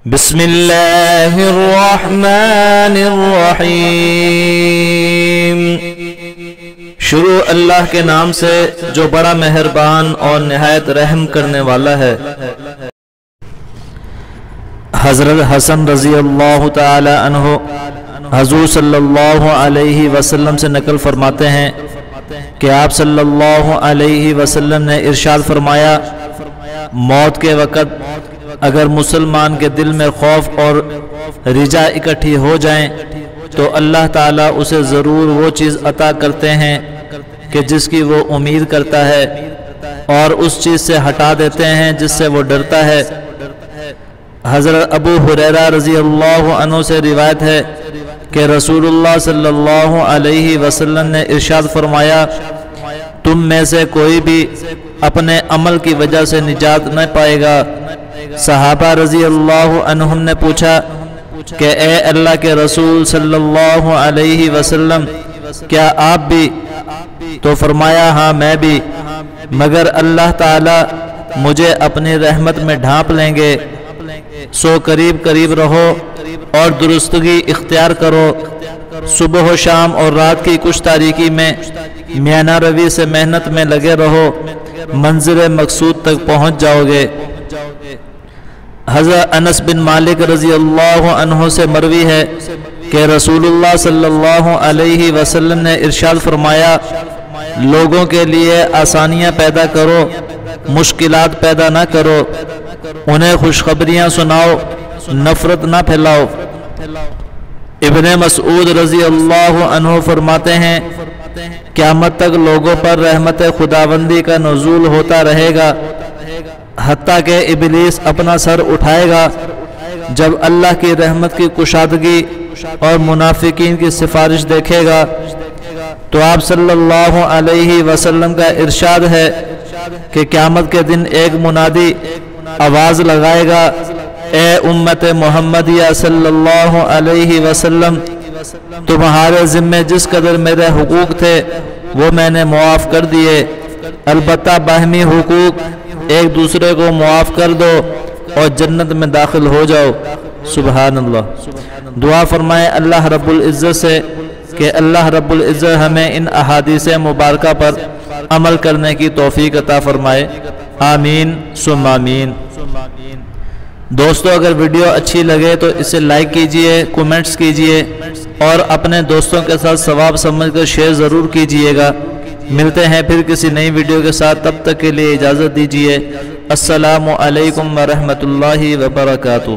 بسم اللہ الرحمن الرحیم۔ شروع اللہ کے نام سے جو بڑا مہربان اور نہایت رحم کرنے والا ہے۔ حضرت حسن رضی اللہ تعالی عنہ حضور صلی اللہ علیہ وسلم سے نقل فرماتے ہیں کہ آپ صلی اللہ علیہ وسلم نے ارشاد فرمایا، موت کے وقت اگر مسلمان کے دل میں خوف اور رجا اکٹھی ہو جائیں تو اللہ تعالیٰ اسے ضرور وہ چیز عطا کرتے ہیں کہ جس کی وہ امید کرتا ہے، اور اس چیز سے ہٹا دیتے ہیں جس سے وہ ڈرتا ہے۔ حضرت ابو ہریرہ رضی اللہ عنہ سے روایت ہے کہ رسول اللہ صلی اللہ علیہ وسلم نے ارشاد فرمایا، تم میں سے کوئی بھی اپنے عمل کی وجہ سے نجات نہ پائے گا۔ صحابہ رضی اللہ عنہم نے پوچھا کہ اے اللہ کے رسول صلی اللہ علیہ وسلم، کیا آپ بھی؟ تو فرمایا، ہاں میں بھی، مگر اللہ تعالی مجھے اپنی رحمت میں ڈھانپ لیں گے۔ سو قریب قریب رہو اور درستگی اختیار کرو، صبح و شام اور رات کی کچھ تاریکی میں میانہ روی سے محنت میں لگے رہو، منزل مقصود تک پہنچ جاؤ گے۔ حضرت انس بن مالک رضی اللہ عنہ سے مروی ہے کہ رسول اللہ صلی اللہ علیہ وسلم نے ارشاد فرمایا، لوگوں کے لیے آسانیاں پیدا کرو، مشکلات پیدا نہ کرو، انہیں خوشخبریاں سناؤ، نفرت نہ پھیلاؤ۔ ابن مسعود رضی اللہ عنہ فرماتے ہیں، قیامت تک لوگوں پر رحمت خداوندی کا نزول ہوتا رہے گا، حتیٰ کہ ابلیس اپنا سر اٹھائے گا جب اللہ کی رحمت کی کشادگی اور منافقین کی سفارش دیکھے گا۔ تو آپ صلی اللہ علیہ وسلم کا ارشاد ہے کہ قیامت کے دن ایک منادی آواز لگائے گا، اے امت محمدیہ صلی اللہ علیہ وسلم، تمہارے ذمے جس قدر میرے حقوق تھے وہ میں نے معاف کر دیے، البتہ باہمی حقوق ایک دوسرے کو معاف کر دو اور جنت میں داخل ہو جاؤ۔ سبحان اللہ۔ دعا فرمائے اللہ رب العزت سے کہ اللہ رب العزت ہمیں ان احادیث مبارکہ پر عمل کرنے کی توفیق عطا فرمائے، آمین ثم آمین۔ دوستو، اگر ویڈیو اچھی لگے تو اسے لائک کیجئے، کومنٹس کیجئے اور اپنے دوستوں کے ساتھ ثواب سمجھ کر شیئر ضرور کیجئے گا۔ ملتے ہیں پھر کسی نئی ویڈیو کے ساتھ، تب تک کے لیے اجازت دیجیے۔ السلام علیکم ورحمۃ اللہ وبرکاتہ۔